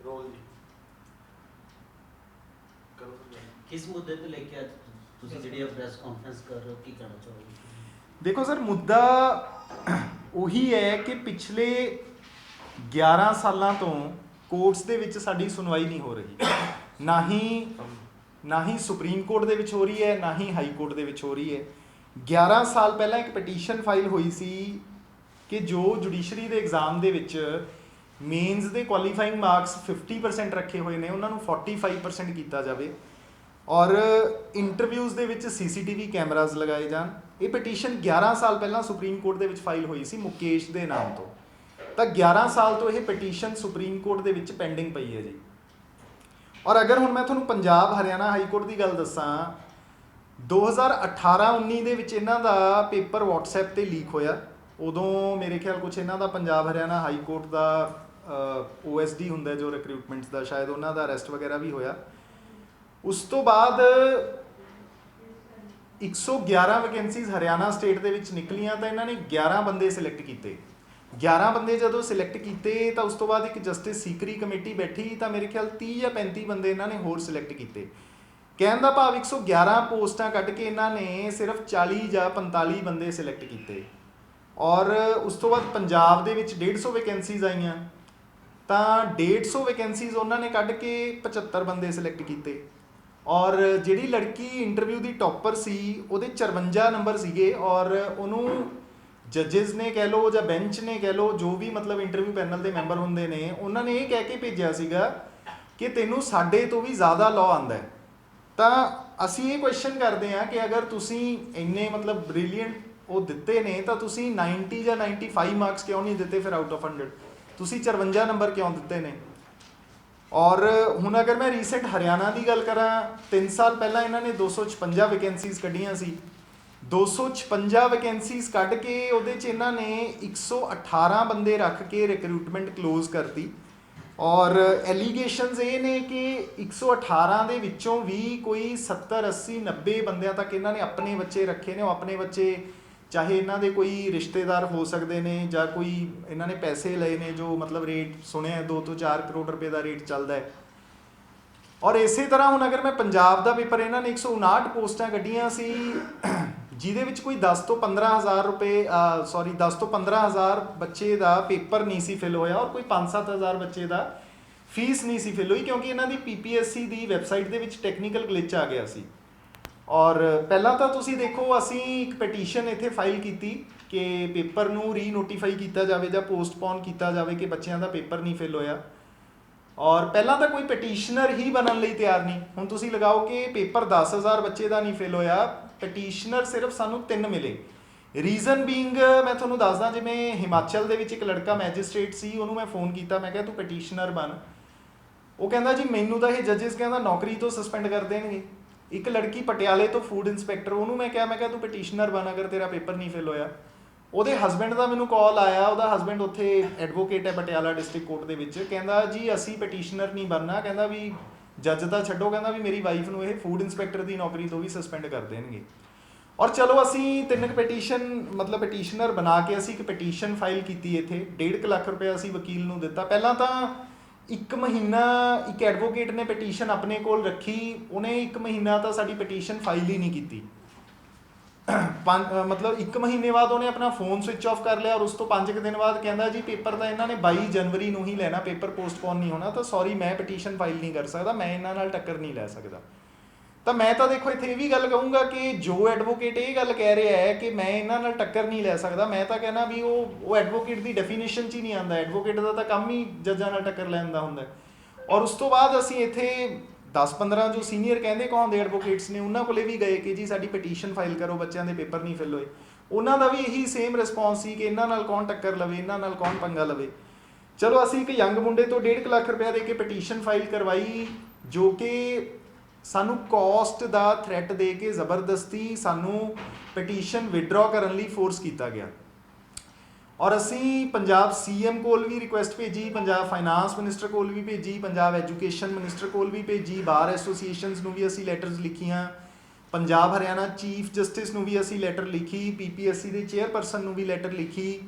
Role ਜੀ ਕਰੋ किस मुद्दे पे लेके आज ਤੁਸੀਂ ਜਿਹੜੀ ਪ੍ਰੈਸ ਕਾਨਫਰੰਸ ਕਰ ਰਹੇ ਹੋ ਕੀ ਕਹਿਣਾ ਚਾਹੋਗੇ? ਦੇਖੋ ਸਰ, ਮੁੱਦਾ ਉਹੀ ਹੈ ਕਿ ਪਿਛਲੇ 11 ਸਾਲਾਂ ਤੋਂ ਕੋਰਟਸ ਦੇ ਵਿੱਚ ਸਾਡੀ ਸੁਣਵਾਈ ਨਹੀਂ ਹੋ ਰਹੀ। ਨਾ ਹੀ ਸੁਪਰੀਮ ਕੋਰਟ ਦੇ ਵਿੱਚ ਹੋ ਰਹੀ ਹੈ, ਨਾ ਹੀ ਹਾਈ ਕੋਰਟ ਦੇ ਵਿੱਚ ਹੋ ਰਹੀ ਹੈ। 11 ਸਾਲ ਪਹਿਲਾਂ ਇੱਕ ਪਟੀਸ਼ਨ ਫਾਈਲ ਹੋਈ ਸੀ ਕਿ ਜੋ ਜੁਡੀਸ਼ਰੀ ਦੇ ਐਗਜ਼ਾਮ ਦੇ ਵਿੱਚ ਮੇਨਸ ਦੇ ਕੁਆਲੀਫਾਈਂਗ ਮਾਰਕਸ 50% ਰੱਖੇ ਹੋਏ ਨੇ, ਉਹਨਾਂ ਨੂੰ 45% ਕੀਤਾ ਜਾਵੇ ਔਰ ਇੰਟਰਵਿਊਜ਼ ਦੇ ਵਿੱਚ CCTV ਕੈਮਰਾਜ਼ ਲਗਾਏ ਜਾਣ। ਇਹ ਪਟੀਸ਼ਨ 11 ਸਾਲ ਪਹਿਲਾਂ ਸੁਪਰੀਮ ਕੋਰਟ ਦੇ ਵਿੱਚ ਫਾਈਲ ਹੋਈ ਸੀ ਮੁਕੇਸ਼ ਦੇ ਨਾਮ ਤੋਂ। ਤਾਂ 11 ਸਾਲ ਤੋਂ ਇਹ ਪਟੀਸ਼ਨ ਸੁਪਰੀਮ ਕੋਰਟ ਦੇ ਵਿੱਚ ਪੈਂਡਿੰਗ ਪਈ ਹੈ ਜੀ। ਔਰ ਅਗਰ ਹੁਣ ਮੈਂ ਤੁਹਾਨੂੰ ਪੰਜਾਬ ਹਰਿਆਣਾ ਹਾਈ ਕੋਰਟ ਦੀ ਗੱਲ ਦੱਸਾਂ, 2018-19 ਦੇ ਵਿੱਚ ਇਹਨਾਂ ਦਾ ਪੇਪਰ WhatsApp ਤੇ ਲੀਕ ਹੋਇਆ। ਉਦੋਂ ਮੇਰੇ ਖਿਆਲ ਕੁਛ ਇਹਨਾਂ ਦਾ ਪੰਜਾਬ ਹਰਿਆਣਾ ਹਾਈ ਕੋਰਟ ਦਾ OSD ਹੁੰਦਾ ਜੋ ਰਿਕਰੂਟਮੈਂਟਸ ਦਾ, ਸ਼ਾਇਦ ਉਹਨਾਂ ਦਾ ਅਰੈਸਟ ਵਗੈਰਾ ਵੀ ਹੋਇਆ। ਉਸ ਤੋਂ ਬਾਅਦ 111 ਵੈਕੈਂਸੀਜ਼ ਹਰਿਆਣਾ ਸਟੇਟ ਦੇ ਵਿੱਚ ਨਿਕਲੀਆਂ ਤਾਂ ਇਹਨਾਂ ਨੇ 11 ਬੰਦੇ ਸਿਲੈਕਟ ਕੀਤੇ। 11 ਬੰਦੇ ਜਦੋਂ ਸਿਲੈਕਟ ਕੀਤੇ ਤਾਂ ਉਸ ਤੋਂ ਬਾਅਦ ਇੱਕ ਜਸਟਿਸ ਸੀਕਰੀ ਕਮੇਟੀ ਬੈਠੀ ਤਾਂ ਮੇਰੇ ਖਿਆਲ 30 ਜਾਂ 35 ਬੰਦੇ ਇਹਨਾਂ ਨੇ ਹੋਰ ਸਿਲੈਕਟ ਕੀਤੇ। ਕਹਿਣ ਦਾ ਭਾਵ 111 ਪੋਸਟਾਂ ਕੱਢ ਕੇ ਇਹਨਾਂ ਨੇ ਸਿਰਫ 40 ਜਾਂ 45 ਬੰਦੇ ਸਿਲੈਕਟ ਕੀਤੇ। ਔਰ ਉਸ ਤੋਂ ਬਾਅਦ ਪੰਜਾਬ ਦੇ ਵਿੱਚ 150 ਵੈਕੈਂਸੀਜ਼ ਆਈਆਂ ਤਾਂ 150 ਵੈਕੈਂਸੀਜ਼ ਉਹਨਾਂ ਨੇ ਕੱਢ ਕੇ 75 ਬੰਦੇ ਸਿਲੈਕਟ ਕੀਤੇ। ਔਰ ਜਿਹੜੀ ਲੜਕੀ ਇੰਟਰਵਿਊ ਦੀ ਟੌਪਰ ਸੀ ਉਹਦੇ 54 ਨੰਬਰ ਸੀਗੇ ਔਰ ਉਹਨੂੰ ਜੱਜਿਸ ਨੇ ਕਹਿ ਲਓ ਜਾਂ ਬੈਂਚ ਨੇ ਕਹਿ ਲਓ, ਜੋ ਵੀ ਮਤਲਬ ਇੰਟਰਵਿਊ ਪੈਨਲ ਦੇ ਮੈਂਬਰ ਹੁੰਦੇ ਨੇ, ਉਹਨਾਂ ਨੇ ਇਹ ਕਹਿ ਕੇ ਭੇਜਿਆ ਸੀਗਾ ਕਿ ਤੈਨੂੰ ਸਾਡੇ ਤੋਂ ਵੀ ਜ਼ਿਆਦਾ ਲਾਅ ਆਉਂਦਾ ਹੈ। ਤਾਂ ਅਸੀਂ ਇਹ ਕੁਐਸਚਨ ਕਰਦੇ ਹਾਂ ਕਿ ਅਗਰ ਤੁਸੀਂ ਇੰਨੇ ਮਤਲਬ ਬ੍ਰਿਲੀਅੰਟ ਉਹ ਦਿੱਤੇ ਨੇ ਤਾਂ ਤੁਸੀਂ 90 ਜਾਂ 95 ਮਾਰਕਸ ਕਿਉਂ ਨਹੀਂ ਦਿੱਤੇ ਫਿਰ ਆਊਟ ਆਫ 100? ਤੁਸੀਂ 54 ਨੰਬਰ ਕਿਉਂ ਦਿੱਤੇ ਨੇ? ਔਰ ਹੁਣ ਅਗਰ ਮੈਂ ਰੀਸੈਂਟ ਹਰਿਆਣਾ ਦੀ ਗੱਲ ਕਰਾਂ, 3 ਸਾਲ ਪਹਿਲਾਂ ਇਹਨਾਂ ਨੇ 256 ਵੈਕੈਂਸੀਜ਼ ਕੱਢੀਆਂ ਸੀ। 256 ਵੈਕੈਂਸੀਜ਼ ਕੱਢ ਕੇ ਉਹਦੇ 'ਚ ਇਹਨਾਂ ਨੇ 118 ਬੰਦੇ ਰੱਖ ਕੇ ਰਿਕਰੂਟਮੈਂਟ ਕਲੋਜ਼ ਕਰਤੀ। ਔਰ ਐਲੀਗੇਸ਼ਨਸ ਇਹ ਨੇ ਕਿ 118 ਦੇ ਵਿੱਚੋਂ ਵੀ ਕੋਈ 70 80 90 ਬੰਦਿਆਂ ਤੱਕ ਇਹਨਾਂ ਨੇ ਆਪਣੇ ਬੱਚੇ ਰੱਖੇ ਨੇ। ਉਹ ਆਪਣੇ ਬੱਚੇ ਚਾਹੇ ਇਹਨਾਂ ਦੇ ਕੋਈ ਰਿਸ਼ਤੇਦਾਰ ਹੋ ਸਕਦੇ ਨੇ ਜਾਂ ਕੋਈ ਇਹਨਾਂ ਨੇ ਪੈਸੇ ਲਏ ਨੇ, ਜੋ ਮਤਲਬ ਰੇਟ ਸੁਣਿਆ 2 ਤੋਂ 4 ਕਰੋੜ ਰੁਪਏ ਦਾ ਰੇਟ ਚੱਲਦਾ ਹੈ। ਔਰ ਇਸੇ ਤਰ੍ਹਾਂ ਹੁਣ ਅਗਰ ਮੈਂ ਪੰਜਾਬ ਦਾ ਪੇਪਰ, ਇਹਨਾਂ ਨੇ 159 ਪੋਸਟਾਂ ਕੱਢੀਆਂ ਸੀ ਜਿਹਦੇ ਵਿੱਚ ਕੋਈ 10 ਤੋਂ 15,000 ਰੁਪਏ 10 ਤੋਂ 15,000 ਬੱਚੇ ਦਾ ਪੇਪਰ ਨਹੀਂ ਸੀ ਫਿਲ ਹੋਇਆ ਔਰ ਕੋਈ 5-7 ਬੱਚੇ ਦਾ ਫੀਸ ਨਹੀਂ ਸੀ ਫਿਲ ਹੋਈ ਕਿਉਂਕਿ ਇਹਨਾਂ ਦੀ PPSC ਦੀ ਵੈਬਸਾਈਟ ਦੇ ਵਿੱਚ ਟੈਕਨੀਕਲ ਗਲਿਚ ਆ ਗਿਆ ਸੀ। ਔਰ ਪਹਿਲਾਂ ਤਾਂ ਤੁਸੀਂ ਦੇਖੋ, ਅਸੀਂ ਇੱਕ ਪਟੀਸ਼ਨ ਇੱਥੇ ਫਾਈਲ ਕੀਤੀ ਕਿ ਪੇਪਰ ਨੂੰ ਰੀ-ਨੋਟੀਫਾਈ ਕੀਤਾ ਜਾਵੇ ਜਾਂ ਪੋਸਟਪੋਨ ਕੀਤਾ ਜਾਵੇ ਕਿ ਬੱਚਿਆਂ ਦਾ ਪੇਪਰ ਨਹੀਂ ਫਿਲ ਹੋਇਆ। ਔਰ ਪਹਿਲਾਂ ਤਾਂ ਕੋਈ ਪਟੀਸ਼ਨਰ ਹੀ ਬਣਨ ਲਈ ਤਿਆਰ ਨਹੀਂ। ਹੁਣ ਤੁਸੀਂ ਲਗਾਓ ਕਿ ਪੇਪਰ 10,000 ਬੱਚੇ ਦਾ ਨਹੀਂ ਫਿਲ ਹੋਇਆ, ਪਟੀਸ਼ਨਰ ਸਿਰਫ ਸਾਨੂੰ 3 ਮਿਲੇ। ਰੀਜ਼ਨ ਬੀਇੰਗ ਮੈਂ ਤੁਹਾਨੂੰ ਦੱਸਦਾ, ਜਿਵੇਂ ਹਿਮਾਚਲ ਦੇ ਵਿੱਚ ਇੱਕ ਲੜਕਾ ਮੈਜਿਸਟ੍ਰੇਟ ਸੀ, ਉਹਨੂੰ ਮੈਂ ਫੋਨ ਕੀਤਾ, ਮੈਂ ਕਿਹਾ ਤੂੰ ਪਟੀਸ਼ਨਰ ਬਣ। ਉਹ ਕਹਿੰਦਾ ਜੀ ਮੈਨੂੰ ਤਾਂ ਇਹ ਜੱਜਿਸ ਕਹਿੰਦਾ ਨੌਕਰੀ ਤੋਂ ਸਸਪੈਂਡ ਕਰ ਦੇਣਗੇ। ਇੱਕ ਲੜਕੀ ਪਟਿਆਲੇ ਤੋਂ ਫੂਡ ਇੰਸਪੈਕਟਰ, ਉਹਨੂੰ ਮੈਂ ਕਿਹਾ ਤੂੰ ਪਟੀਸ਼ਨਰ ਬਣ ਅਗਰ ਤੇਰਾ ਪੇਪਰ ਨਹੀਂ ਫਿਲ ਹੋਇਆ। ਉਹਦੇ ਹਸਬੈਂਡ ਦਾ ਮੈਨੂੰ ਕਾਲ ਆਇਆ, ਉਹਦਾ ਹਸਬੈਂਡ ਉੱਥੇ ਐਡਵੋਕੇਟ ਹੈ ਪਟਿਆਲਾ ਡਿਸਟ੍ਰਿਕਟ ਕੋਰਟ ਦੇ ਵਿੱਚ। ਕਹਿੰਦਾ ਜੀ ਅਸੀਂ ਪਟੀਸ਼ਨਰ ਨਹੀਂ ਬਣਨਾ, ਕਹਿੰਦਾ ਵੀ ਜੱਜ ਤਾਂ ਛੱਡੋ, ਕਹਿੰਦਾ ਵੀ ਮੇਰੀ ਵਾਈਫ ਨੂੰ ਇਹ ਫੂਡ ਇੰਸਪੈਕਟਰ ਦੀ ਨੌਕਰੀ ਤੋਂ ਵੀ ਸਸਪੈਂਡ ਕਰ ਦੇਣਗੇ। ਔਰ ਚਲੋ ਅਸੀਂ 3 ਪਟੀਸ਼ਨ ਮਤਲਬ ਪਟੀਸ਼ਨਰ ਬਣਾ ਕੇ ਅਸੀਂ ਇੱਕ ਪਟੀਸ਼ਨ ਫਾਈਲ ਕੀਤੀ ਇੱਥੇ। 1.5 ਲੱਖ ਰੁਪਏ ਅਸੀਂ ਵਕੀਲ ਨੂੰ ਦਿੱਤਾ। ਪਹਿਲਾਂ ਤਾਂ 1 ਮਹੀਨਾ ਇੱਕ ਐਡਵੋਕੇਟ ਨੇ ਪਟੀਸ਼ਨ ਆਪਣੇ ਕੋਲ ਰੱਖੀ, ਉਹਨੇ 1 ਮਹੀਨਾ ਤਾਂ ਸਾਡੀ ਪਟੀਸ਼ਨ ਫਾਈਲ ਹੀ ਨਹੀਂ ਕੀਤੀ। ਮਤਲਬ 1 ਮਹੀਨੇ ਬਾਅਦ ਉਹਨੇ ਆਪਣਾ ਫੋਨ ਸਵਿਚ ਆਫ ਕਰ ਲਿਆ ਔਰ ਉਸ ਤੋਂ 5 ਦਿਨ ਬਾਅਦ ਕਹਿੰਦਾ ਜੀ ਪੇਪਰ ਤਾਂ ਇਹਨਾਂ ਨੇ 22 ਜਨਵਰੀ ਨੂੰ ਹੀ ਲੈਣਾ, ਪੇਪਰ ਪੋਸਟਪੋਨ ਨਹੀਂ ਹੋਣਾ। ਤਾਂ ਸੌਰੀ, ਮੈਂ ਪਟੀਸ਼ਨ ਫਾਈਲ ਨਹੀਂ ਕਰ ਸਕਦਾ, ਮੈਂ ਇਹਨਾਂ ਨਾਲ ਟੱਕਰ ਨਹੀਂ ਲੈ ਸਕਦਾ। ਤਾਂ ਮੈਂ ਤਾਂ ਦੇਖੋ ਇੱਥੇ ਇਹ ਵੀ ਗੱਲ ਕਹੂੰਗਾ ਕਿ ਜੋ ਐਡਵੋਕੇਟ ਇਹ ਗੱਲ ਕਹਿ ਰਿਹਾ ਹੈ ਕਿ ਮੈਂ ਇਹਨਾਂ ਨਾਲ ਟੱਕਰ ਨਹੀਂ ਲੈ ਸਕਦਾ, ਮੈਂ ਤਾਂ ਕਹਿਣਾ ਵੀ ਉਹ ਐਡਵੋਕੇਟ ਦੀ ਡੈਫੀਨੇਸ਼ਨ 'ਚ ਹੀ ਨਹੀਂ ਆਉਂਦਾ। ਐਡਵੋਕੇਟ ਦਾ ਤਾਂ ਕੰਮ ਹੀ ਜੱਜਾਂ ਨਾਲ ਟੱਕਰ ਲੈਣ ਦਾ ਹੁੰਦਾ। ਔਰ ਉਸ ਤੋਂ ਬਾਅਦ ਅਸੀਂ ਇੱਥੇ 10-15 ਜੋ ਸੀਨੀਅਰ ਕਹਿੰਦੇ ਕਹਾਉਂਦੇ ਐਡਵੋਕੇਟਸ ਨੇ, ਉਹਨਾਂ ਕੋਲੇ ਵੀ ਗਏ ਕਿ ਜੀ ਸਾਡੀ ਪਟੀਸ਼ਨ ਫਾਈਲ ਕਰੋ, ਬੱਚਿਆਂ ਦੇ ਪੇਪਰ ਨਹੀਂ ਫਿਲ ਹੋਏ। ਉਹਨਾਂ ਦਾ ਵੀ ਇਹੀ ਸੇਮ ਰਿਸਪੌਂਸ ਸੀ ਕਿ ਇਹਨਾਂ ਨਾਲ ਕੌਣ ਟੱਕਰ ਲਵੇ, ਇਹਨਾਂ ਨਾਲ ਕੌਣ ਪੰਗਾ ਲਵੇ। ਚਲੋ ਅਸੀਂ ਇੱਕ ਯੰਗ ਮੁੰਡੇ ਤੋਂ 1.5 ਲੱਖ ਰੁਪਇਆ ਦੇ ਕੇ ਪਟੀਸ਼ਨ ਫਾਈਲ ਕਰਵਾਈ, ਜੋ ਕਿ ਸਾਨੂੰ ਕੋਸਟ ਦਾ ਥ੍ਰੈਟ ਦੇ ਕੇ ਜ਼ਬਰਦਸਤੀ ਸਾਨੂੰ ਪਟੀਸ਼ਨ ਵਿਡਰਾ ਕਰਨ ਲਈ ਫੋਰਸ ਕੀਤਾ ਗਿਆ। ਔਰ ਅਸੀਂ ਪੰਜਾਬ CM ਕੋਲ ਵੀ ਰਿਕੁਐਸਟ ਭੇਜੀ, ਪੰਜਾਬ ਫਾਈਨਾਂਸ ਮਿਨਿਸਟਰ ਕੋਲ ਵੀ ਭੇਜੀ, ਪੰਜਾਬ ਐਜੂਕੇਸ਼ਨ ਮਿਨਿਸਟਰ ਕੋਲ ਵੀ ਭੇਜੀ, ਬਾਰ ਐਸੋਸੀਏਸ਼ਨਸ ਨੂੰ ਵੀ ਅਸੀਂ ਲੈਟਰਸ ਲਿਖੀਆਂ, ਪੰਜਾਬ ਹਰਿਆਣਾ ਚੀਫ ਜਸਟਿਸ ਨੂੰ ਵੀ ਅਸੀਂ ਲੈਟਰ ਲਿਖੀ, PPSC ਦੇ ਚੇਅਰਪਰਸਨ ਨੂੰ ਵੀ ਲੈਟਰ ਲਿਖੀ।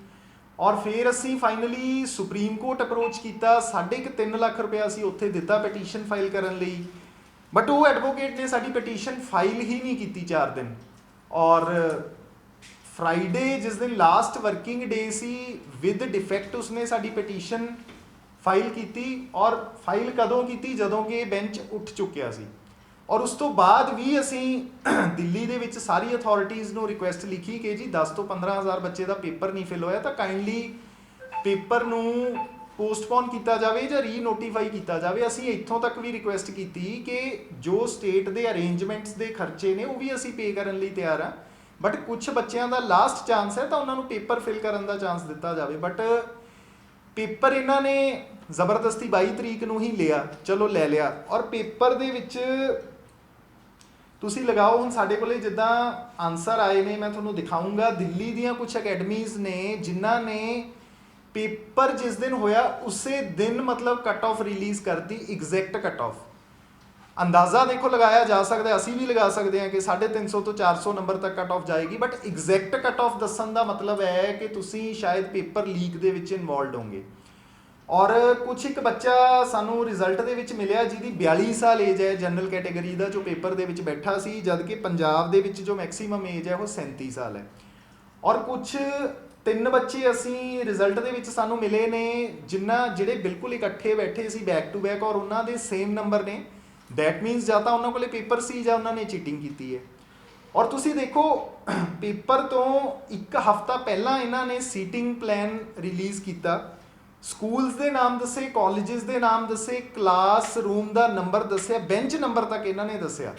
ਔਰ ਫਿਰ ਅਸੀਂ ਫਾਈਨਲੀ ਸੁਪਰੀਮ ਕੋਰਟ ਅਪਰੋਚ ਕੀਤਾ, 3.5 ਲੱਖ ਰੁਪਇਆ ਅਸੀਂ ਉੱਥੇ ਦਿੱਤਾ ਪਟੀਸ਼ਨ ਫਾਈਲ ਕਰਨ ਲਈ, ਬਟ ਉਹ ਐਡਵੋਕੇਟ ਨੇ ਸਾਡੀ ਪਟੀਸ਼ਨ ਫਾਈਲ ਹੀ ਨਹੀਂ ਕੀਤੀ 4 ਦਿਨ। ਔਰ ਫਰਾਈਡੇ ਜਿਸ ਦਿਨ last working day C, with defect ਉਸਨੇ ਸਾਡੀ ਪਟੀਸ਼ਨ ਫਾਈਲ ਕੀਤੀ। ਔਰ ਫਾਈਲ ਕਦੋਂ ਕੀਤੀ? ਜਦੋਂ ਕਿ ਬੈਂਚ ਉੱਠ ਚੁੱਕਿਆ ਸੀ। ਔਰ ਉਸ ਤੋਂ ਬਾਅਦ ਵੀ ਅਸੀਂ ਦਿੱਲੀ ਦੇ ਵਿੱਚ ਸਾਰੀ ਅਥਾਰਟੀਜ਼ ਨੂੰ ਰਿਕੁਐਸਟ ਲਿਖੀ ਕਿ ਜੀ 10 ਤੋਂ 15,000 ਬੱਚੇ ਦਾ ਪੇਪਰ ਨਹੀਂ ਫਿਲ ਹੋਇਆ, ਤਾਂ ਕਾਈਂਡਲੀ ਪੇਪਰ ਨੂੰ ਪੋਸਟਪੋਨ ਕੀਤਾ ਜਾਵੇ ਜਾਂ ਰੀ-ਨੋਟੀਫਾਈ ਕੀਤਾ ਜਾਵੇ। ਅਸੀਂ ਇੱਥੋਂ ਤੱਕ ਵੀ ਰਿਕੁਐਸਟ ਕੀਤੀ ਕਿ ਜੋ ਸਟੇਟ ਦੇ ਅਰੇਂਜਮੈਂਟਸ ਦੇ ਖਰਚੇ ਨੇ ਉਹ ਵੀ ਅਸੀਂ ਪੇ ਕਰਨ ਲਈ ਤਿਆਰ ਹਾਂ, ਬਟ ਕੁਝ ਬੱਚਿਆਂ ਦਾ ਲਾਸਟ ਚਾਂਸ ਹੈ ਤਾਂ ਉਹਨਾਂ ਨੂੰ ਪੇਪਰ ਫਿਲ ਕਰਨ ਦਾ ਚਾਂਸ ਦਿੱਤਾ ਜਾਵੇ। ਬਟ ਪੇਪਰ ਇਹਨਾਂ ਨੇ ਜ਼ਬਰਦਸਤੀ 22 ਤਰੀਕ ਨੂੰ ਹੀ ਲਿਆ, ਚਲੋ ਲੈ ਲਿਆ। ਔਰ ਪੇਪਰ ਦੇ ਵਿੱਚ ਤੁਸੀਂ ਲਗਾਓ, ਹੁਣ ਸਾਡੇ ਕੋਲੇ ਜਿੱਦਾਂ ਆਨਸਰ ਆਏ ਨੇ ਮੈਂ ਤੁਹਾਨੂੰ ਦਿਖਾਊਂਗਾ। ਦਿੱਲੀ ਦੀਆਂ ਕੁਝ ਅਕੈਡਮੀਜ਼ ਨੇ ਜਿਨ੍ਹਾਂ ਨੇ ਪੇਪਰ ਜਿਸ ਦਿਨ ਹੋਇਆ ਉਸੇ ਦਿਨ ਮਤਲਬ ਕੱਟ ਆਫ ਰਿਲੀਜ਼ ਕਰਤੀ, ਐਗਜ਼ੈਕਟ ਕੱਟ ਆਫ। ਅੰਦਾਜ਼ਾ ਦੇਖੋ ਲਗਾਇਆ ਜਾ ਸਕਦਾ, ਅਸੀਂ ਵੀ ਲਗਾ ਸਕਦੇ ਹਾਂ ਕਿ 350 ਤੋਂ 400 ਨੰਬਰ ਤੱਕ ਕੱਟ ਆਫ ਜਾਏਗੀ, ਬਟ ਐਗਜ਼ੈਕਟ ਕੱਟ ਆਫ ਦੱਸਣ ਦਾ ਮਤਲਬ ਹੈ ਕਿ ਤੁਸੀਂ ਸ਼ਾਇਦ ਪੇਪਰ ਲੀਕ ਦੇ ਵਿੱਚ ਇਨਵੋਲਵਡ ਹੋਗੇ। ਔਰ ਕੁਛ ਇੱਕ ਬੱਚਾ ਸਾਨੂੰ ਰਿਜ਼ਲਟ ਦੇ ਵਿੱਚ ਮਿਲਿਆ ਜਿਹਦੀ 42 ਸਾਲ ਏਜ ਹੈ ਜਨਰਲ ਕੈਟੇਗਰੀ ਦਾ, ਜੋ ਪੇਪਰ ਦੇ ਵਿੱਚ ਬੈਠਾ ਸੀ, ਜਦ ਕਿ ਪੰਜਾਬ ਦੇ ਵਿੱਚ ਜੋ ਮੈਕਸਿਮਮ ਏਜ ਹੈ ਉਹ 37 ਸਾਲ ਹੈ। ਔਰ ਕੁਛ 3 ਬੱਚੇ ਅਸੀਂ ਰਿਜ਼ਲਟ ਦੇ ਵਿੱਚ ਸਾਨੂੰ ਮਿਲੇ ਨੇ ਜਿਹੜੇ ਬਿਲਕੁਲ ਇਕੱਠੇ ਬੈਠੇ ਸੀ ਬੈਕ ਟੂ ਬੈਕ, ਔਰ ਉਹਨਾਂ ਦੇ ਸੇਮ ਨੰਬਰ ਨੇ। ਦੈਟ ਮੀਨਸ ਜਾਂ ਤਾਂ ਉਹਨਾਂ ਕੋਲੇ ਪੇਪਰ ਸੀ ਜਾਂ ਉਹਨਾਂ ਨੇ ਚੀਟਿੰਗ ਕੀਤੀ ਹੈ। ਔਰ ਤੁਸੀਂ ਦੇਖੋ ਪੇਪਰ ਤੋਂ 1 ਹਫ਼ਤਾ ਪਹਿਲਾਂ ਇਹਨਾਂ ਨੇ ਸੀਟਿੰਗ ਪਲਾਨ ਰਿਲੀਜ਼ ਕੀਤਾ, ਸਕੂਲਸ ਦੇ ਨਾਮ ਦੱਸੇ, ਕਾਲਜਿਸ ਦੇ ਨਾਮ ਦੱਸੇ, ਕਲਾਸ ਰੂਮ ਦਾ ਨੰਬਰ ਦੱਸਿਆ, ਬੈਂਚ ਨੰਬਰ ਤੱਕ ਇਹਨਾਂ ਨੇ ਦੱਸਿਆ।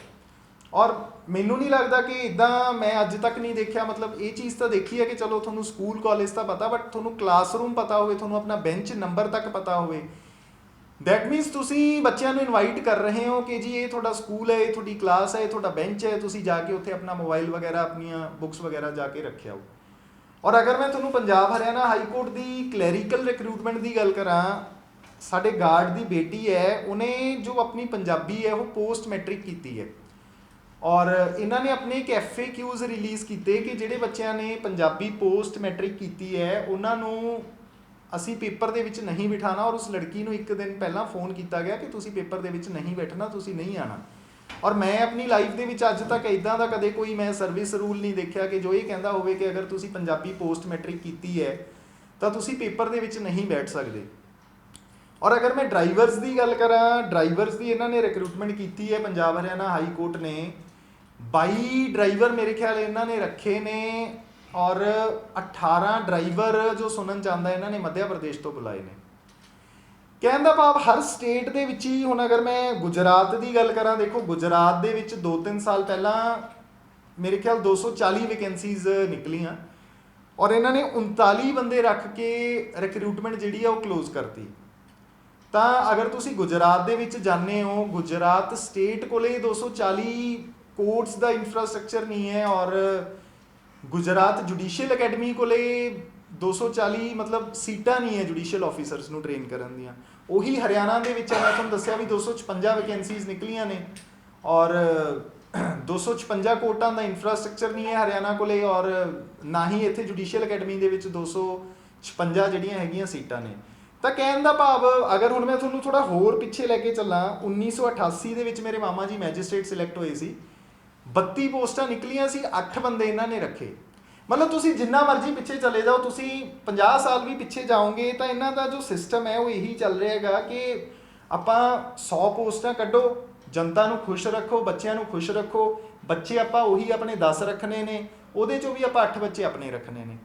ਔਰ ਮੈਨੂੰ ਨਹੀਂ ਲੱਗਦਾ ਕਿ ਇੱਦਾਂ ਮੈਂ ਅੱਜ ਤੱਕ ਨਹੀਂ ਦੇਖਿਆ, ਮਤਲਬ ਇਹ ਚੀਜ਼ ਤਾਂ ਦੇਖੀ ਹੈ ਕਿ ਚਲੋ ਤੁਹਾਨੂੰ ਸਕੂਲ ਕਾਲਜ ਤਾਂ ਪਤਾ, ਬਟ ਤੁਹਾਨੂੰ ਕਲਾਸਰੂਮ ਪਤਾ ਹੋਵੇ, ਤੁਹਾਨੂੰ ਆਪਣਾ ਬੈਂਚ ਨੰਬਰ ਤੱਕ ਪਤਾ ਹੋਵੇ। ਦੈਟ ਮੀਨਸ ਤੁਸੀਂ ਬੱਚਿਆਂ ਨੂੰ ਇਨਵਾਈਟ ਕਰ ਰਹੇ ਹੋ ਕਿ ਜੀ ਇਹ ਤੁਹਾਡਾ ਸਕੂਲ ਹੈ, ਇਹ ਤੁਹਾਡੀ ਕਲਾਸ ਹੈ, ਇਹ ਤੁਹਾਡਾ ਬੈਂਚ ਹੈ, ਤੁਸੀਂ ਜਾ ਕੇ ਉੱਥੇ ਆਪਣਾ ਮੋਬਾਈਲ ਵਗੈਰਾ, ਆਪਣੀਆਂ ਬੁੱਕਸ ਵਗੈਰਾ ਜਾ ਕੇ ਰੱਖਿਆ ਹੋ। ਔਰ ਅਗਰ ਮੈਂ ਤੁਹਾਨੂੰ ਪੰਜਾਬ ਹਰਿਆਣਾ ਹਾਈ ਕੋਰਟ ਦੀ ਕਲੈਰੀਕਲ ਰਿਕਰੂਟਮੈਂਟ ਦੀ ਗੱਲ ਕਰਾਂ, ਸਾਡੇ ਗਾਰਡ ਦੀ ਬੇਟੀ ਹੈ, ਉਹਨੇ ਜੋ ਆਪਣੀ ਪੰਜਾਬੀ ਹੈ ਉਹ ਪੋਸਟ ਮੈਟ੍ਰਿਕ ਕੀਤੀ ਹੈ। ਔਰ ਇਹਨਾਂ ਨੇ ਆਪਣੇ ਇੱਕ FAQs ਰਿਲੀਜ਼ ਕੀਤੇ ਕਿ ਜਿਹੜੇ ਬੱਚਿਆਂ ਨੇ ਪੰਜਾਬੀ ਪੋਸਟ ਮੈਟ੍ਰਿਕ ਕੀਤੀ ਹੈ ਉਹਨਾਂ ਨੂੰ ਅਸੀਂ ਪੇਪਰ ਦੇ ਵਿੱਚ ਨਹੀਂ ਬਿਠਾਣਾ। ਔਰ ਉਸ ਲੜਕੀ ਨੂੰ 1 ਦਿਨ ਪਹਿਲਾਂ ਫੋਨ ਕੀਤਾ ਗਿਆ ਕਿ ਤੁਸੀਂ ਪੇਪਰ ਦੇ ਵਿੱਚ ਨਹੀਂ ਬੈਠਣਾ, ਤੁਸੀਂ ਨਹੀਂ ਆਉਣਾ। ਔਰ ਮੈਂ ਆਪਣੀ ਲਾਈਫ ਦੇ ਵਿੱਚ ਅੱਜ ਤੱਕ ਇੱਦਾਂ ਦਾ ਕਦੇ ਕੋਈ ਮੈਂ ਸਰਵਿਸ ਰੂਲ ਨਹੀਂ ਦੇਖਿਆ ਕਿ ਜੋ ਇਹ ਕਹਿੰਦਾ ਹੋਵੇ ਕਿ ਅਗਰ ਤੁਸੀਂ ਪੰਜਾਬੀ ਪੋਸਟ ਮੈਟ੍ਰਿਕ ਕੀਤੀ ਹੈ ਤਾਂ ਤੁਸੀਂ ਪੇਪਰ ਦੇ ਵਿੱਚ ਨਹੀਂ ਬੈਠ ਸਕਦੇ। ਔਰ ਅਗਰ ਮੈਂ ਡਰਾਈਵਰਸ ਦੀ ਗੱਲ ਕਰਾਂ, ਡਰਾਈਵਰਸ ਦੀ ਇਹਨਾਂ ਨੇ ਰਿਕਰੂਟਮੈਂਟ ਕੀਤੀ ਹੈ ਪੰਜਾਬ ਹਰਿਆਣਾ ਹਾਈ ਕੋਰਟ ਨੇ। 22 ਡਰਾਈਵਰ ਮੇਰੇ ਖਿਆਲ ਇਹਨਾਂ ਨੇ ਰੱਖੇ ਨੇ, ਔਰ 18 ਡਰਾਈਵਰ ਜੋ ਸੁਣਨ ਚਾਹੁੰਦਾ ਇਹਨਾਂ ਨੇ ਮੱਧ ਪ੍ਰਦੇਸ਼ ਤੋਂ ਬੁਲਾਏ ਨੇ। ਕਹਿਣ ਦਾ ਭਾਵ ਹਰ ਸਟੇਟ ਦੇ ਵਿੱਚ ਹੀ। ਹੁਣ ਅਗਰ ਮੈਂ ਗੁਜਰਾਤ ਦੀ ਗੱਲ ਕਰਾਂ, ਦੇਖੋ ਗੁਜਰਾਤ ਦੇ ਵਿੱਚ 2-3 ਸਾਲ ਪਹਿਲਾਂ ਮੇਰੇ ਖਿਆਲ 240 ਵੈਕੈਂਸੀਜ਼ ਨਿਕਲੀਆਂ, ਔਰ ਇਹਨਾਂ ਨੇ 39 ਬੰਦੇ ਰੱਖ ਕੇ ਰਿਕਰੂਟਮੈਂਟ ਜਿਹੜੀ ਆ ਉਹ ਕਲੋਜ਼ ਕਰਤੀ। ਤਾਂ ਅਗਰ ਤੁਸੀਂ ਗੁਜਰਾਤ ਦੇ ਵਿੱਚ ਜਾਂਦੇ ਹੋ, ਗੁਜਰਾਤ ਸਟੇਟ ਕੋਲੇ 240 ਕੋਰਟਸ ਦਾ ਇਨਫਰਾਸਟ੍ਰਕਚਰ ਨਹੀਂ ਹੈ, ਔਰ ਗੁਜਰਾਤ ਜੁਡੀਸ਼ੀਅਲ ਅਕੈਡਮੀ ਕੋਲੇ 240 ਮਤਲਬ ਸੀਟਾਂ ਨਹੀਂ ਹੈ ਜੁਡੀਸ਼ੀਅਲ ਆਫੀਸਰਸ ਨੂੰ ਟ੍ਰੇਨ ਕਰਨ ਦੀਆਂ। ਉਹੀ ਹਰਿਆਣਾ ਦੇ ਵਿੱਚ ਮੈਂ ਤੁਹਾਨੂੰ ਦੱਸਿਆ ਵੀ 256 ਵੈਕੈਂਸੀਜ਼ ਨਿਕਲੀਆਂ ਨੇ, ਔਰ 256 ਕੋਰਟਾਂ ਦਾ ਇਨਫਰਾਸਟ੍ਰਕਚਰ ਨਹੀਂ ਹੈ ਹਰਿਆਣਾ ਕੋਲੇ, ਔਰ ਨਾ ਹੀ ਇੱਥੇ ਜੁਡੀਸ਼ੀਅਲ ਅਕੈਡਮੀ ਦੇ ਵਿੱਚ 256 ਜਿਹੜੀਆਂ ਹੈਗੀਆਂ ਸੀਟਾਂ ਨੇ। ਤਾਂ ਕਹਿਣ ਦਾ ਭਾਵ ਅਗਰ ਹੁਣ ਮੈਂ ਤੁਹਾਨੂੰ ਥੋੜਾ ਹੋਰ ਪਿੱਛੇ ਲੈ ਕੇ ਚੱਲਾਂ, 1988 ਦੇ ਵਿੱਚ ਮੇਰੇ ਮਾਮਾ ਜੀ ਮੈਜਿਸਟ੍ਰੇਟ ਸਿਲੈਕਟ ਹੋਏ ਸੀ, 32 ਪੋਸਟਾਂ ਨਿਕਲੀਆਂ ਸੀ, 8 ਬੰਦੇ ਇਹਨਾਂ ਨੇ ਰੱਖੇ। ਮਤਲਬ ਤੁਸੀਂ ਜਿੰਨਾ ਮਰਜ਼ੀ ਪਿੱਛੇ ਚਲੇ ਜਾਓ, ਤੁਸੀਂ 50 ਸਾਲ ਵੀ ਪਿੱਛੇ ਜਾਓਗੇ ਤਾਂ ਇਹਨਾਂ ਦਾ ਜੋ ਸਿਸਟਮ ਹੈ ਉਹ ਇਹੀ ਚੱਲ ਰਿਹਾ ਹੈਗਾ ਕਿ ਆਪਾਂ 100 ਪੋਸਟਾਂ ਕੱਢੋ, ਜਨਤਾ ਨੂੰ ਖੁਸ਼ ਰੱਖੋ, ਬੱਚਿਆਂ ਨੂੰ ਖੁਸ਼ ਰੱਖੋ। ਬੱਚੇ ਆਪਾਂ ਉਹੀ ਆਪਣੇ 10 ਰੱਖਣੇ ਨੇ, ਉਹਦੇ 'ਚੋਂ ਵੀ ਆਪਾਂ 8 ਬੱਚੇ ਆਪਣੇ ਰੱਖਣੇ ਨੇ।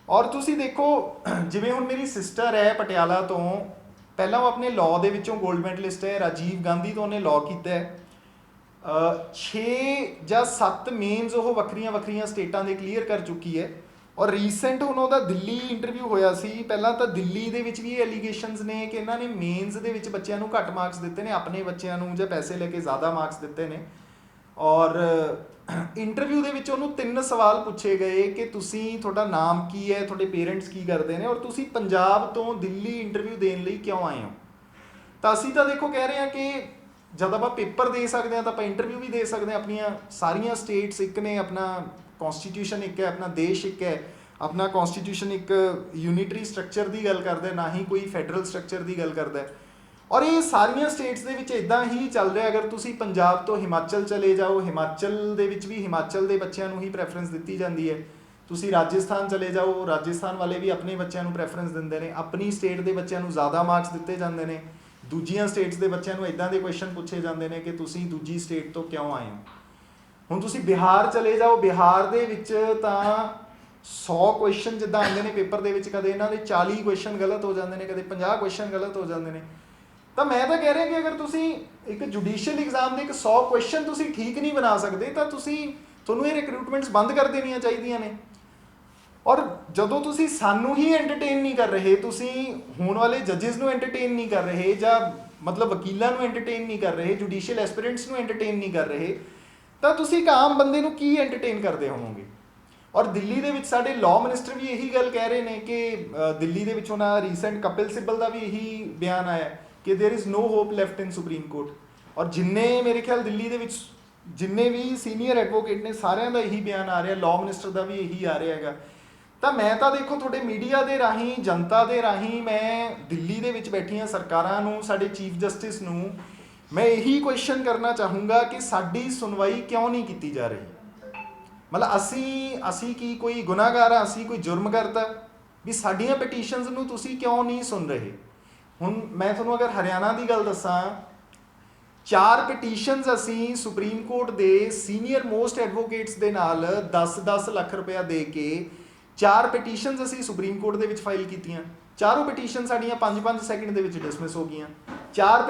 ਔਰ ਤੁਸੀਂ ਦੇਖੋ ਜਿਵੇਂ ਹੁਣ ਮੇਰੀ ਸਿਸਟਰ ਹੈ ਪਟਿਆਲਾ ਤੋਂ, ਪਹਿਲਾਂ ਉਹ ਆਪਣੇ ਲਾਅ ਦੇ ਵਿੱਚੋਂ 골ਡ ਮੈਡਲਿਸਟ ਹੈ, ਰਾਜੀਵ ਗਾਂਧੀ ਤੋਂ ਉਹਨੇ ਲਾਅ ਕੀਤਾ ਹੈ। 6 ਜਾਂ 7 ਮੇਨਸ ਉਹ ਵੱਖਰੀਆਂ ਸਟੇਟਾਂ ਦੇ ਕਲੀਅਰ ਕਰ ਚੁੱਕੀ ਹੈ। ਔਰ ਰੀਸੈਂਟ ਹੁਣ ਉਹਦਾ ਦਿੱਲੀ ਇੰਟਰਵਿਊ ਹੋਇਆ ਸੀ। ਪਹਿਲਾਂ ਤਾਂ ਦਿੱਲੀ ਦੇ ਵਿੱਚ ਵੀ ਇਹ ਐਲੀਗੇਸ਼ਨਸ ਨੇ ਕਿ ਇਹਨਾਂ ਨੇ ਮੇਨਸ ਦੇ ਵਿੱਚ ਬੱਚਿਆਂ ਨੂੰ ਘੱਟ ਮਾਰਕਸ ਦਿੱਤੇ ਨੇ, ਆਪਣੇ ਬੱਚਿਆਂ ਨੂੰ ਜਾਂ ਪੈਸੇ ਲੈ ਕੇ ਜ਼ਿਆਦਾ ਮਾਰਕਸ ਦਿੱਤੇ ਨੇ। ਔਰ ਇੰਟਰਵਿਊ ਦੇ ਵਿੱਚ ਉਹਨੂੰ 3 ਸਵਾਲ ਪੁੱਛੇ ਗਏ ਕਿ ਤੁਸੀਂ, ਤੁਹਾਡਾ ਨਾਮ ਕੀ ਹੈ, ਤੁਹਾਡੇ ਪੇਰੈਂਟਸ ਕੀ ਕਰਦੇ ਨੇ, ਔਰ ਤੁਸੀਂ ਪੰਜਾਬ ਤੋਂ ਦਿੱਲੀ ਇੰਟਰਵਿਊ ਦੇਣ ਲਈ ਕਿਉਂ ਆਏ ਹੋ। ਤਾਂ ਅਸੀਂ ਤਾਂ ਦੇਖੋ ਕਹਿ ਰਹੇ ਹਾਂ ਕਿ ਜਦ ਆਪਾਂ ਪੇਪਰ ਦੇ ਸਕਦੇ ਹਾਂ ਤਾਂ ਆਪਾਂ ਇੰਟਰਵਿਊ ਵੀ ਦੇ ਸਕਦੇ ਹਾਂ। ਆਪਣੀਆਂ ਸਾਰੀਆਂ ਸਟੇਟਸ ਇੱਕ ਨੇ, ਆਪਣਾ ਕੌਨਸਟੀਟਿਊਸ਼ਨ ਇੱਕ ਹੈ, ਆਪਣਾ ਦੇਸ਼ ਇੱਕ ਹੈ, ਆਪਣਾ ਕਨਸਟੀਟਿਊਸ਼ਨ ਇੱਕ ਯੂਨਿਟਰੀ ਸਟਰਕਚਰ ਦੀ ਗੱਲ ਕਰਦਾ, ਨਾ ਹੀ ਕੋਈ ਫੈਡਰਲ ਸਟਰਕਚਰ ਦੀ ਗੱਲ ਕਰਦਾ। ਔਰ ਇਹ ਸਾਰੀਆਂ ਸਟੇਟਸ ਦੇ ਵਿੱਚ ਇਦਾਂ ਹੀ ਚੱਲ ਰਿਹਾ। ਅਗਰ ਤੁਸੀਂ ਪੰਜਾਬ ਤੋਂ ਹਿਮਾਚਲ ਚਲੇ ਜਾਓ, ਹਿਮਾਚਲ ਦੇ ਵਿੱਚ ਵੀ ਹਿਮਾਚਲ ਦੇ ਬੱਚਿਆਂ ਨੂੰ ਹੀ ਪ੍ਰੈਫਰੈਂਸ ਦਿੱਤੀ ਜਾਂਦੀ ਹੈ। ਤੁਸੀਂ ਰਾਜਸਥਾਨ ਚਲੇ ਜਾਓ, ਰਾਜਸਥਾਨ ਵਾਲੇ ਵੀ ਆਪਣੇ ਬੱਚਿਆਂ ਨੂੰ ਪ੍ਰੈਫਰੈਂਸ ਦਿੰਦੇ ਨੇ। ਆਪਣੀ ਸਟੇਟ ਦੇ ਬੱਚਿਆਂ ਨੂੰ ਜ਼ਿਆਦਾ ਮਾਰਕਸ ਦਿੱਤੇ ਜਾਂਦੇ ਨੇ, ਦੂਜੀਆਂ ਸਟੇਟਸ ਦੇ ਬੱਚਿਆਂ ਨੂੰ ਇਦਾਂ ਦੇ ਕੁਐਸਚਨ ਪੁੱਛੇ ਜਾਂਦੇ ਨੇ ਕਿ ਤੁਸੀਂ ਦੂਜੀ ਸਟੇਟ ਤੋਂ ਕਿਉਂ ਆਏ ਹੋ। ਹੁਣ ਤੁਸੀਂ ਬਿਹਾਰ ਚਲੇ ਜਾਓ, ਬਿਹਾਰ ਦੇ ਵਿੱਚ ਤਾਂ 100 ਕੁਐਸਚਨ ਜਿੱਦਾਂ ਆਉਂਦੇ ਨੇ ਪੇਪਰ ਦੇ ਵਿੱਚ, ਕਦੇ ਇਹਨਾਂ ਦੇ 40 ਕੁਐਸਚਨ ਗਲਤ ਹੋ ਜਾਂਦੇ ਨੇ, ਕਦੇ 50 ਕੁਐਸਚਨ ਗਲਤ ਹੋ ਜਾਂਦੇ ਨੇ। ਤਾਂ ਮੈਂ ਤਾਂ ਕਹਿ ਰਿਹਾ ਕਿ ਅਗਰ ਤੁਸੀਂ ਇੱਕ ਜੁਡੀਸ਼ੀਅਲ ਐਗਜ਼ਾਮ ਦੇ ਇੱਕ 100 ਕੁਐਸਚਨ ਤੁਸੀਂ ਠੀਕ ਨਹੀਂ ਬਣਾ ਸਕਦੇ ਤਾਂ ਤੁਹਾਨੂੰ ਇਹ ਰਿਕਰੂਟਮੈਂਟਸ ਬੰਦ ਕਰ ਦੇਣੀਆਂ ਚਾਹੀਦੀਆਂ ਨੇ। ਔਰ ਜਦੋਂ ਤੁਸੀਂ ਸਾਨੂੰ ਹੀ ਐਂਟਰਟੇਨ ਨਹੀਂ ਕਰ ਰਹੇ, ਤੁਸੀਂ ਹੋਣ ਵਾਲੇ ਜੱਜਿਸ ਨੂੰ ਐਂਟਰਟੇਨ ਨਹੀਂ ਕਰ ਰਹੇ, ਜਾਂ ਮਤਲਬ ਵਕੀਲਾਂ ਨੂੰ ਐਂਟਰਟੇਨ ਨਹੀਂ ਕਰ ਰਹੇ, ਜੁਡੀਸ਼ੀਅਲ ਐਸਪੀਰੈਂਟਸ ਨੂੰ ਐਂਟਰਟੇਨ ਨਹੀਂ ਕਰ ਰਹੇ, ਤਾਂ ਤੁਸੀਂ ਇੱਕ ਆਮ ਬੰਦੇ ਨੂੰ ਕੀ ਐਂਟਰਟੇਨ ਕਰਦੇ ਹੋਵੋਗੇ। ਔਰ ਦਿੱਲੀ ਦੇ ਵਿੱਚ ਸਾਡੇ ਲਾਅ ਮਿਨਿਸਟਰ ਵੀ ਇਹੀ ਗੱਲ ਕਹਿ ਰਹੇ ਨੇ ਕਿ ਦਿੱਲੀ ਦੇ ਵਿੱਚ ਉਹਨਾਂ ਰੀਸੈਂਟ ਕਪਿਲ ਸਿੱਬਲ ਦਾ ਵੀ ਇਹੀ ਬਿਆਨ ਆਇਆ ਕਿ there is no hope left in supreme court. ਔਰ ਜਿੰਨੇ ਮੇਰੇ ਖਿਆਲ ਦਿੱਲੀ ਦੇ ਵਿੱਚ ਜਿੰਨੇ ਵੀ ਸੀਨੀਅਰ ਐਡਵੋਕੇਟ ਨੇ ਸਾਰਿਆਂ ਦਾ ਇਹੀ ਬਿਆਨ ਆ ਰਿਹਾ, ਲਾਅ ਮਿਨਿਸਟਰ ਦਾ ਵੀ ਇਹੀ ਆ ਰਿਹਾ ਹੈਗਾ। ਤਾਂ ਮੈਂ ਤਾਂ ਦੇਖੋ ਤੁਹਾਡੇ ਮੀਡੀਆ ਦੇ ਰਾਹੀਂ, ਜਨਤਾ ਦੇ ਰਾਹੀਂ, ਮੈਂ ਦਿੱਲੀ ਦੇ ਵਿੱਚ ਬੈਠੀਆਂ ਸਰਕਾਰਾਂ ਨੂੰ, ਸਾਡੇ ਚੀਫ ਜਸਟਿਸ ਨੂੰ ਮੈਂ ਇਹੀ ਕੁਐਸਚਨ ਕਰਨਾ ਚਾਹੂੰਗਾ ਕਿ ਸਾਡੀ ਸੁਣਵਾਈ ਕਿਉਂ ਨਹੀਂ ਕੀਤੀ ਜਾ ਰਹੀ। ਮਤਲਬ ਅਸੀਂ ਕੀ ਕੋਈ ਗੁਨਾਹਗਾਰ ਆ, ਅਸੀਂ ਕੋਈ ਜੁਰਮ ਕਰਤਾ ਵੀ ਸਾਡੀਆਂ ਪਟੀਸ਼ਨਸ ਨੂੰ ਤੁਸੀਂ ਕਿਉਂ ਨਹੀਂ ਸੁਣ ਰਹੇ। ਹੁਣ ਮੈਂ ਤੁਹਾਨੂੰ ਅਗਰ ਹਰਿਆਣਾ ਦੀ ਗੱਲ ਦੱਸਾਂ, 4 ਪਟੀਸ਼ਨਸ ਅਸੀਂ ਸੁਪਰੀਮ ਕੋਰਟ ਦੇ ਸੀਨੀਅਰ ਮੋਸਟ ਐਡਵੋਕੇਟਸ ਦੇ ਨਾਲ 10-10 ਲੱਖ ਰੁਪਇਆ ਦੇ ਕੇ 4 ਪਟੀਸ਼ਨਸ ਅਸੀਂ ਸੁਪਰੀਮ ਕੋਰਟ ਦੇ ਵਿੱਚ ਫਾਈਲ ਕੀਤੀਆਂ। ਚਾਰੋਂ ਪਟੀਸ਼ਨ ਸਾਡੀਆਂ 5-5 ਸੈਕਿੰਡ ਦੇ ਵਿੱਚ ਡਿਸਮਿਸ ਹੋ ਗਈਆਂ। 4